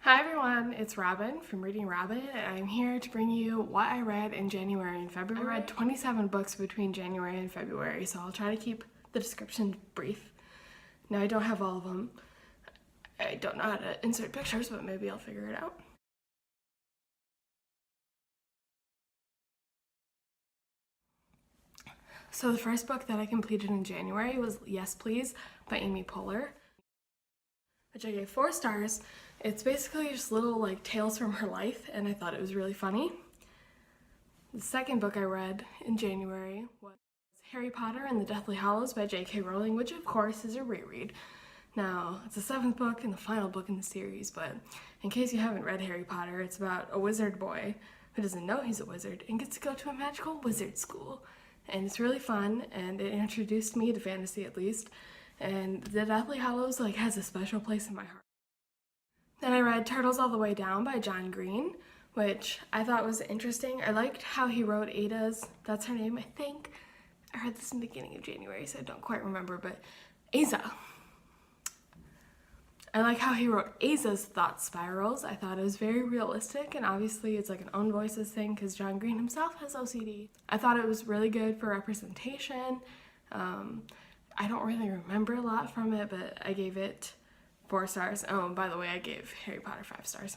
Hi everyone, it's Robin from Reading Robin, and I'm here to bring you what I read in January and February. I read 27 books between January and February, so I'll try to keep the description brief. Now, I don't have all of them. I don't know how to insert pictures, but maybe I'll figure it out. So the first book that I completed in January was Yes Please by Amy Poehler, which I gave 4 stars. It's basically just little tales from her life, and I thought it was really funny. The second book I read in January was Harry Potter and the Deathly Hallows by J.K. Rowling, which of course is a reread. Now, it's the 7th book and the final book in the series, but in case you haven't read Harry Potter, it's about a wizard boy who doesn't know he's a wizard and gets to go to a magical wizard school. And it's really fun, and it introduced me to fantasy at least, and the Deathly Hallows has a special place in my heart. Then I read Turtles All the Way Down by John Green, which I thought was interesting. I liked how he wrote Ada's, that's her name, I think. I read this in the beginning of January, so I don't quite remember, but Aza. I like how he wrote Aza's thought spirals. I thought it was very realistic, and obviously it's an own voices thing because John Green himself has OCD. I thought it was really good for representation. I don't really remember a lot from it, but I gave it 4 stars. Oh, and by the way, I gave Harry Potter 5 stars.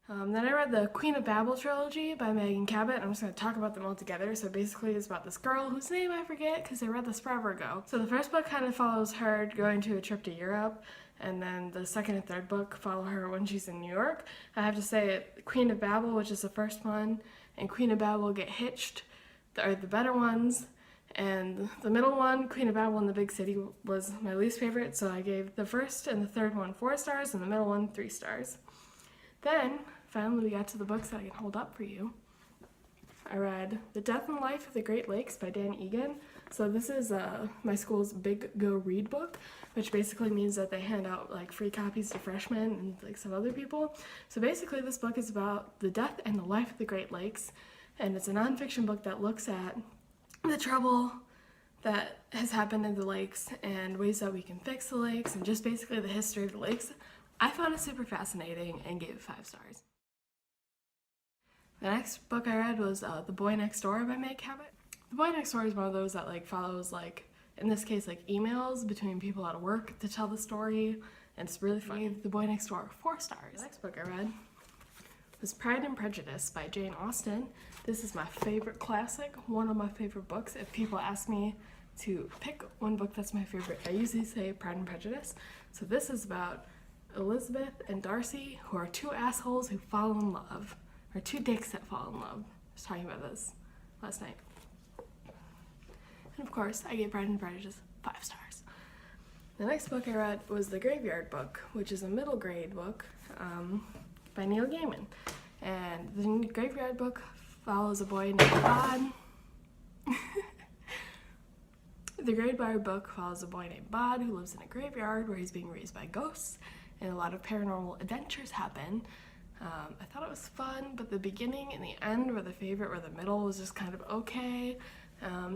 Then I read the Queen of Babel trilogy by Megan Cabot, and I'm just going to talk about them all together. So basically it's about this girl whose name I forget because I read this forever ago. So the first book kind of follows her going to a trip to Europe, and then the second and third book follow her when she's in New York. I have to say Queen of Babel, which is the first one, and Queen of Babel Get Hitched are the better ones. And the middle one, Queen of Babel in the Big City, was my least favorite, so I gave the first and the third one 4 stars and the middle one 3 stars. Then, finally, we got to the books that I can hold up for you. I read The Death and Life of the Great Lakes by Dan Egan. So this is my school's Big Go Read book, which basically means that they hand out free copies to freshmen and some other people. So basically this book is about the death and the life of the Great Lakes, and it's a nonfiction book that looks at the trouble that has happened in the lakes and ways that we can fix the lakes and just basically the history of the lakes. I found it super fascinating and gave it 5 stars. The next book I read was The Boy Next Door by Meg Cabot. The Boy Next Door is one of those that follows in this case emails between people at work to tell the story, and it's really funny. The Boy Next Door 4 stars. The next book I read was Pride and Prejudice by Jane Austen. This is my favorite classic, one of my favorite books. If people ask me to pick one book that's my favorite, I usually say Pride and Prejudice. So this is about Elizabeth and Darcy, who are 2 assholes who fall in love, or 2 dicks that fall in love. I was talking about this last night. And of course, I gave Pride and Prejudice 5 stars. The next book I read was The Graveyard Book, which is a middle grade book by Neil Gaiman. And the Graveyard Book follows a boy named Bod. The Graveyard Book follows a boy named Bod who lives in a graveyard where he's being raised by ghosts, and a lot of paranormal adventures happen. I thought it was fun, but the beginning and the end were the favorite, where the middle was just kind of okay.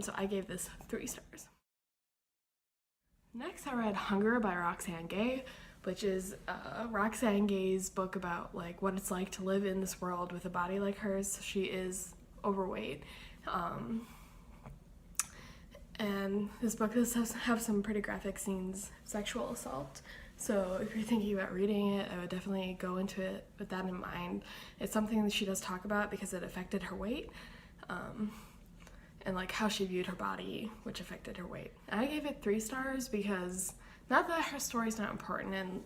So I gave this 3 stars. Next I read Hunger by Roxane Gay, which is Roxane Gay's book about what it's like to live in this world with a body like hers. She is overweight. And this book does have some pretty graphic scenes of sexual assault. So if you're thinking about reading it, I would definitely go into it with that in mind. It's something that she does talk about because it affected her weight, and how she viewed her body, which affected her weight. I gave it 3 stars because, not that her story's not important, and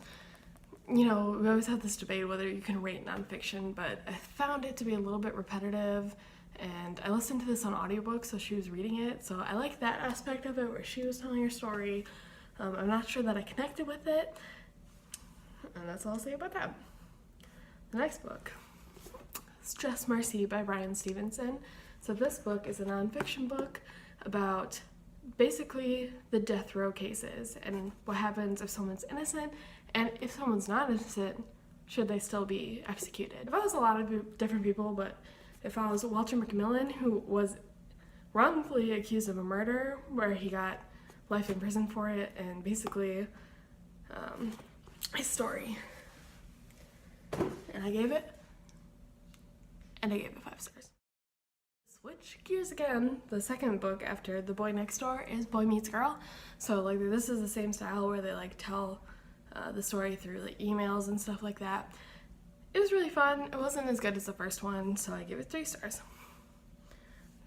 we always have this debate whether you can rate nonfiction, but I found it to be a little bit repetitive, and I listened to this on audiobook, so she was reading it, so I like that aspect of it where she was telling her story. I'm not sure that I connected with it, and that's all I'll say about that. The next book is Just Mercy by Bryan Stevenson. So this book is a nonfiction book about basically the death row cases and what happens if someone's innocent, and if someone's not innocent, should they still be executed. It follows a lot of different people, but it follows Walter McMillian, who was wrongfully accused of a murder where he got life in prison for it, and basically his story. and I gave it 5 stars. Switch gears again. The second book after The Boy Next Door is Boy Meets Girl. So like this is the same style where they like tell the story through like emails and stuff like that. It was really fun. It wasn't as good as the first one, so I gave it 3 stars.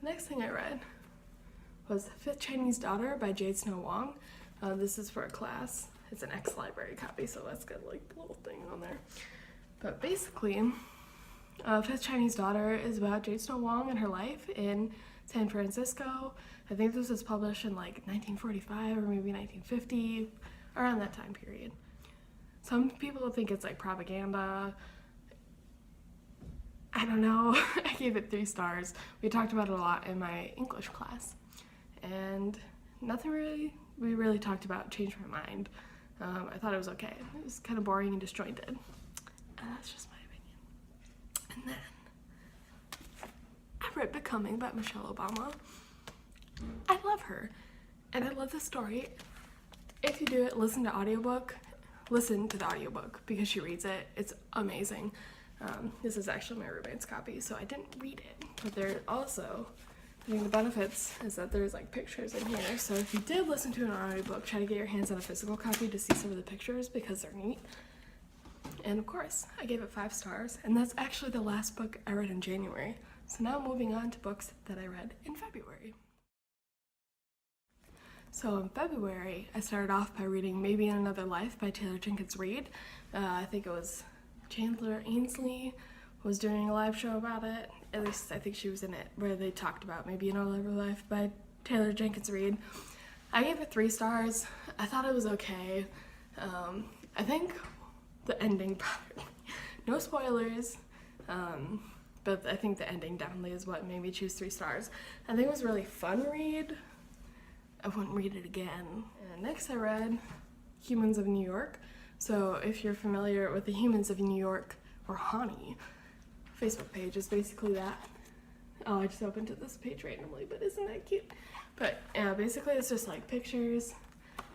The next thing I read was Fifth Chinese Daughter by Jade Snow Wong. This is for a class. It's an ex-library copy, so that's got like a little thing on there. But basically, Fifth Chinese Daughter is about Jade Snow Wong and her life in San Francisco. I think this was published in like 1945 or maybe 1950, around that time period. Some people think it's like propaganda. I don't know. I gave it 3 stars. We talked about it a lot in my English class, and nothing we really talked about changed my mind. I thought it was okay. It was kind of boring and disjointed, and that's just my opinion. And then I read Becoming by Michelle Obama. I love her, and I love the story. If you do it, listen to the audiobook because she reads it. It's amazing. This is actually my roommate's copy, so I didn't read it. But there also, I think the benefits is that there's like pictures in here. So if you did listen to an audiobook, try to get your hands on a physical copy to see some of the pictures because they're neat. And of course, I gave it 5 stars, and that's actually the last book I read in January. So now moving on to books that I read in February. So in February, I started off by reading Maybe in Another Life by Taylor Jenkins Reid. I think it was Chandler Ainsley was doing a live show about it. At least I think she was in it, where they talked about Maybe in Another Life by Taylor Jenkins Reid. I gave it 3 stars. I thought it was okay. I think the ending bothered me. No spoilers, but I think the ending definitely is what made me choose 3 stars. I think it was a really fun read. I wouldn't read it again. And next I read Humans of New York. So if you're familiar with the Humans of New York, or HANY, Facebook page is basically that. Oh, I just opened to this page randomly, but isn't that cute? But yeah, basically it's just like pictures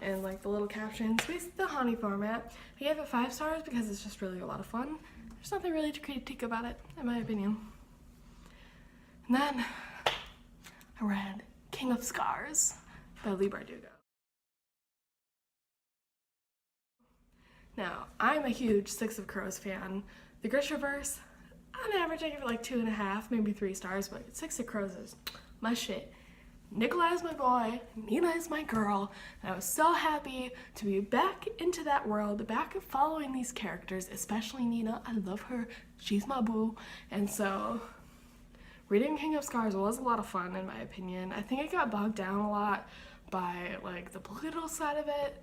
and like the little captions, basically the HANY format. I gave it 5 stars because it's just really a lot of fun. There's nothing really to critique about it, in my opinion. And then I read King of Scars by Leigh Bardugo. Now, I'm a huge Six of Crows fan. The Grishaverse, on average, I give it like 2.5, maybe 3 stars, but Six of Crows is my shit. Nikolai is my boy, Nina is my girl, and I was so happy to be back into that world, back following these characters, especially Nina. I love her, she's my boo, and so reading King of Scars was a lot of fun in my opinion. I think it got bogged down a lot by like the political side of it,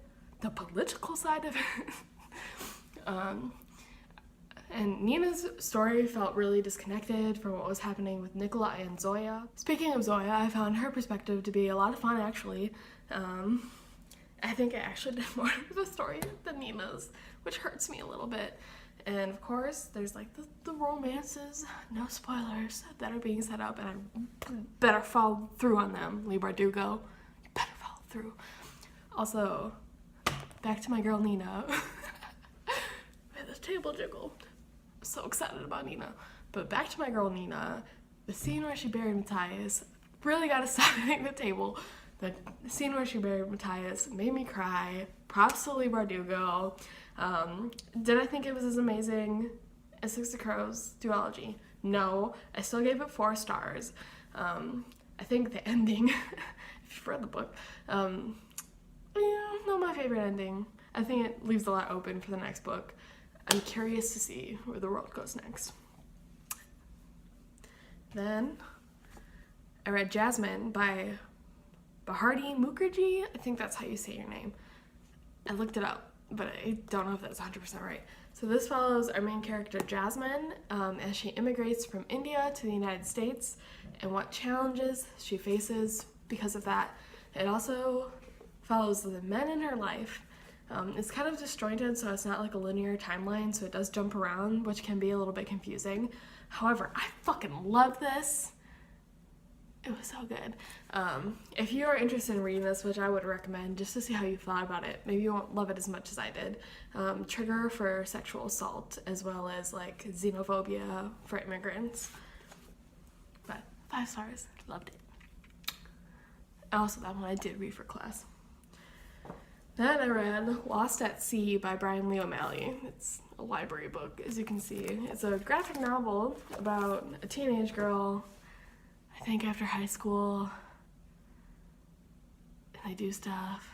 and Nina's story felt really disconnected from what was happening with Nikolai and Zoya. Speaking of Zoya, I found her perspective to be a lot of fun actually. I think I actually did more of the story than Nina's, which hurts me a little bit. And of course, there's like the romances, no spoilers, that are being set up, and I better follow through on them, Leigh Bardugo. You better follow through. Also, back to my girl Nina. The table jiggle. So excited about Nina. But back to my girl Nina. The scene where she buried Matthias really got us starting the table. The scene where she buried Matthias made me cry. Props to Leigh Bardugo. Did I think it was as amazing as Six of Crows duology? No. I still gave it 4 stars. I think the ending, if you've read the book, not my favorite ending. I think it leaves a lot open for the next book. I'm curious to see where the world goes next. Then I read Jasmine by Bharati Mukherjee. I think that's how you say your name. I looked it up, but I don't know if that's 100% right. So this follows our main character Jasmine as she immigrates from India to the United States and what challenges she faces because of that. It also follows the men in her life. It's kind of disjointed, so it's not like a linear timeline, so it does jump around, which can be a little bit confusing. However, I fucking love this. It was so good. If you are interested in reading this, which I would recommend just to see how you thought about it, maybe you won't love it as much as I did. Trigger for sexual assault, as well as like xenophobia for immigrants. But 5 stars, loved it. Also, that one I did read for class. Then I read Lost at Sea by Brian Lee O'Malley. It's a library book, as you can see. It's a graphic novel about a teenage girl, I think after high school, and they do stuff.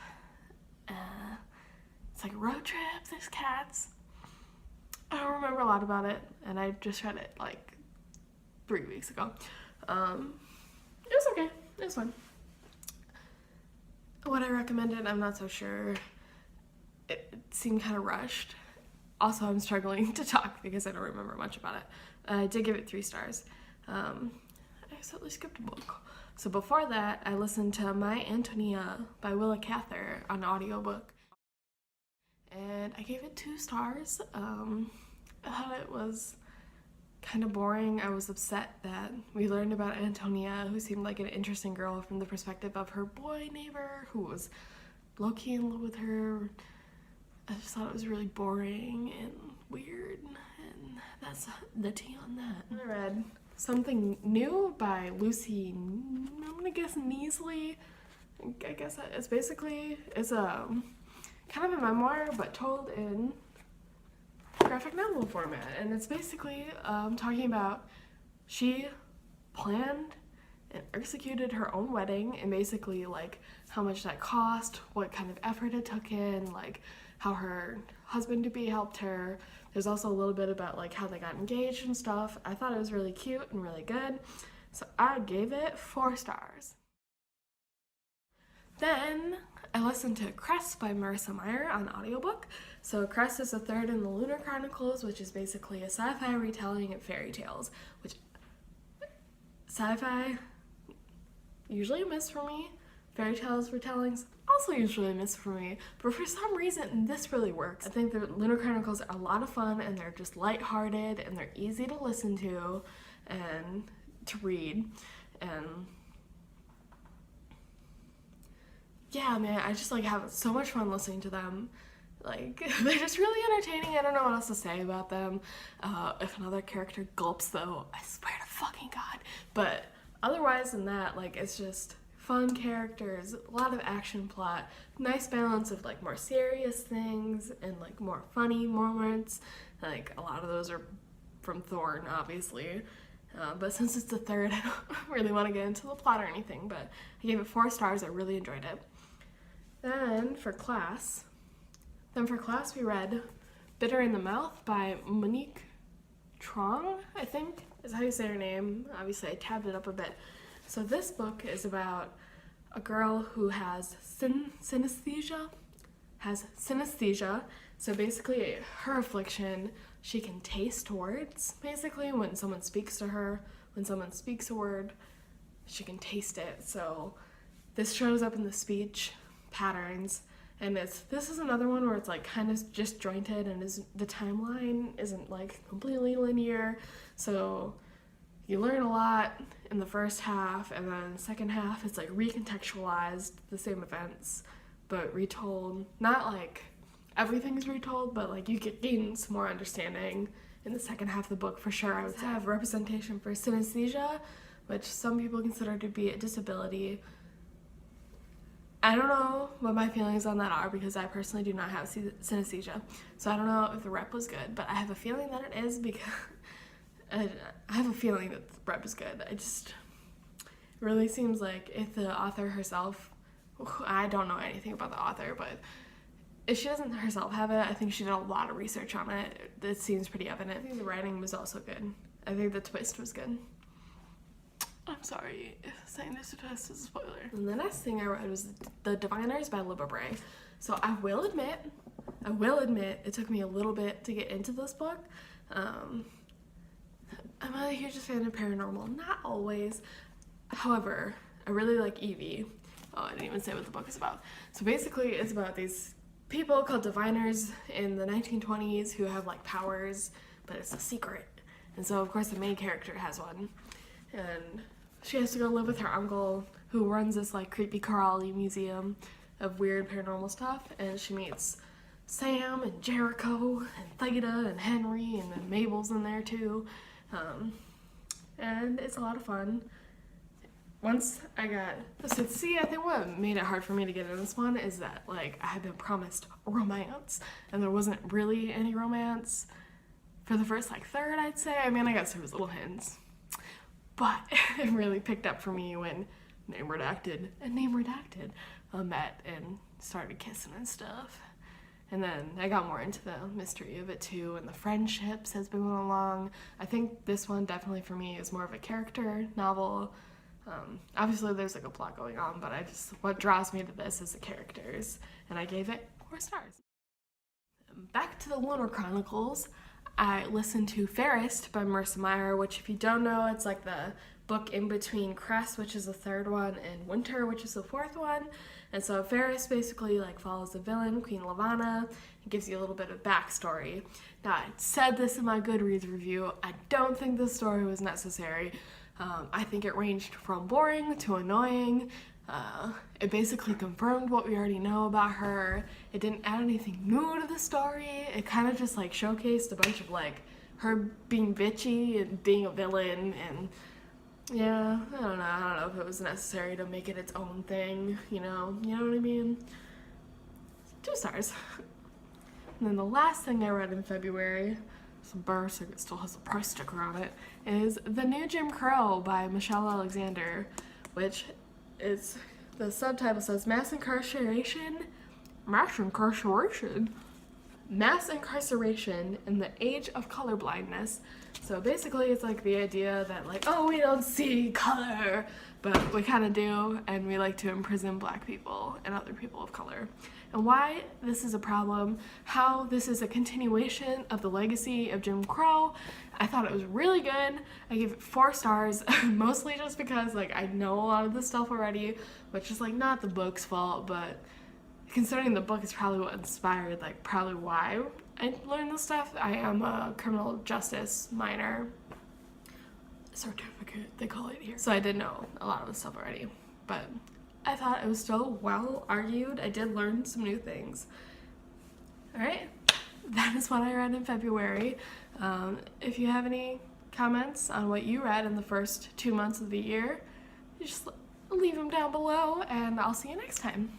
It's like a road trip, there's cats. I don't remember a lot about it, and I just read it like 3 weeks ago. It was okay, it was fun. What I recommended, I'm not so sure. It seemed kind of rushed. Also, I'm struggling to talk because I don't remember much about it. I did give it 3 stars. I accidentally skipped a book. So before that, I listened to My Antonia by Willa Cather on audiobook. And I gave it 2 stars. I thought it was kind of boring. I was upset that we learned about Antonia, who seemed like an interesting girl from the perspective of her boy neighbor, who was low-key in love with her. I just thought it was really boring and weird, and that's the tea on that. I read Something New by Lucy, I'm gonna guess Neasley. I guess it's basically, it's a kind of a memoir, but told in graphic novel format, and it's basically talking about she planned and executed her own wedding, and basically like how much that cost, what kind of effort it took in, like how her husband-to-be helped her. There's also a little bit about like how they got engaged and stuff. I thought it was really cute and really good, so I gave it 4 stars. Then I listened to Cress by Marissa Meyer on audiobook. So Cress is the 3rd in the Lunar Chronicles, which is basically a sci-fi retelling of fairy tales, which sci-fi usually a miss for me. Fairy tales retellings also usually a miss for me, but for some reason this really works. I think the Lunar Chronicles are a lot of fun, and they're just lighthearted, and they're easy to listen to and to read, and yeah, man, I just like have so much fun listening to them. Like, they're just really entertaining. I don't know what else to say about them. If another character gulps though, I swear to fucking God. But otherwise than that, like, it's just fun characters, a lot of action plot, nice balance of like more serious things and like more funny moments. Like, a lot of those are from Thorn, obviously. But since it's the 3rd, I don't really want to get into the plot or anything, but I gave it 4 stars. I really enjoyed it. Then for class we read Bitter in the Mouth by Monique Trong, I think is how you say her name. Obviously I tabbed it up a bit. So this book is about a girl who has synesthesia. So basically her affliction, she can taste words. Basically when someone speaks to her, when someone speaks a word, she can taste it. So this shows up in the speech patterns, and this is another one where it's like kind of just jointed, and the timeline isn't like completely linear, so you learn a lot in the first half, and then the second half it's like recontextualized the same events but retold. Not like everything's retold, but like you gain some more understanding in the second half of the book for sure. I would have representation for synesthesia, which some people consider to be a disability. I don't know what my feelings on that are because I personally do not have synesthesia, so I don't know if the rep was good, but I have a feeling that it is because I have a feeling that the rep is good. It really seems like if the author herself, I don't know anything about the author, but if she doesn't herself have it, I think she did a lot of research on it. It seems pretty evident. I think the writing was also good. I think the twist was good. I'm sorry if saying this twist is a spoiler. And the next thing I read was The Diviners by Libba Bray. So I will admit, it took me a little bit to get into this book. I'm a huge fan of paranormal, not always. However, I really like Evie. Oh, I didn't even say what the book is about. So basically it's about these people called diviners in the 1920s who have like powers, but it's a secret. And so of course the main character has one. And she has to go live with her uncle who runs this like creepy crawly museum of weird paranormal stuff, and she meets Sam and Jericho and Theta and Henry, and then Mabel's in there too. And it's a lot of fun. Once I got, so see, I think what made it hard for me to get in this one is that, like, I had been promised romance, and there wasn't really any romance for the first, like, third, I'd say. I mean, I guess there was little hints, but it really picked up for me when Name Redacted and Name Redacted met and started kissing and stuff. And then I got more into the mystery of it too, and the friendships has been going along. I think this one definitely for me is more of a character novel. Obviously there's like a plot going on, but what draws me to this is the characters, and I gave it 4 stars. Back to the Lunar Chronicles, I listened to Fairest by Marissa Meyer, which if you don't know, it's like the book in between Cress, which is the 3rd one, and Winter, which is the 4th one. And so Fairest basically like follows the villain, Queen Lavanna, and gives you a little bit of backstory. Now, I said this in my Goodreads review, I don't think this story was necessary. I think it ranged from boring to annoying. It basically confirmed what we already know about her. It didn't add anything new to the story. It kind of just like showcased a bunch of like her being bitchy and being a villain, and yeah, I don't know if it was necessary to make it its own thing, you know what I mean? 2 stars. And then the last thing I read in February, some burr, so it still has a price sticker on it, is The New Jim Crow by Michelle Alexander, which is, the subtitle says Mass Incarceration in the Age of Colorblindness. So basically it's like the idea that like, oh, we don't see color, but we kind of do, and we like to imprison Black people and other people of color. And why this is a problem, how this is a continuation of the legacy of Jim Crow. I thought it was really good. I gave it 4 stars, mostly just because like I know a lot of this stuff already, which is like not the book's fault, but considering the book is probably what inspired, like probably why I learned this stuff. I am a criminal justice minor certificate, they call it here. So I did know a lot of this stuff already, but I thought it was still well argued. I did learn some new things. All right, that is what I read in February. If you have any comments on what you read in the first 2 months of the year, just leave them down below, and I'll see you next time.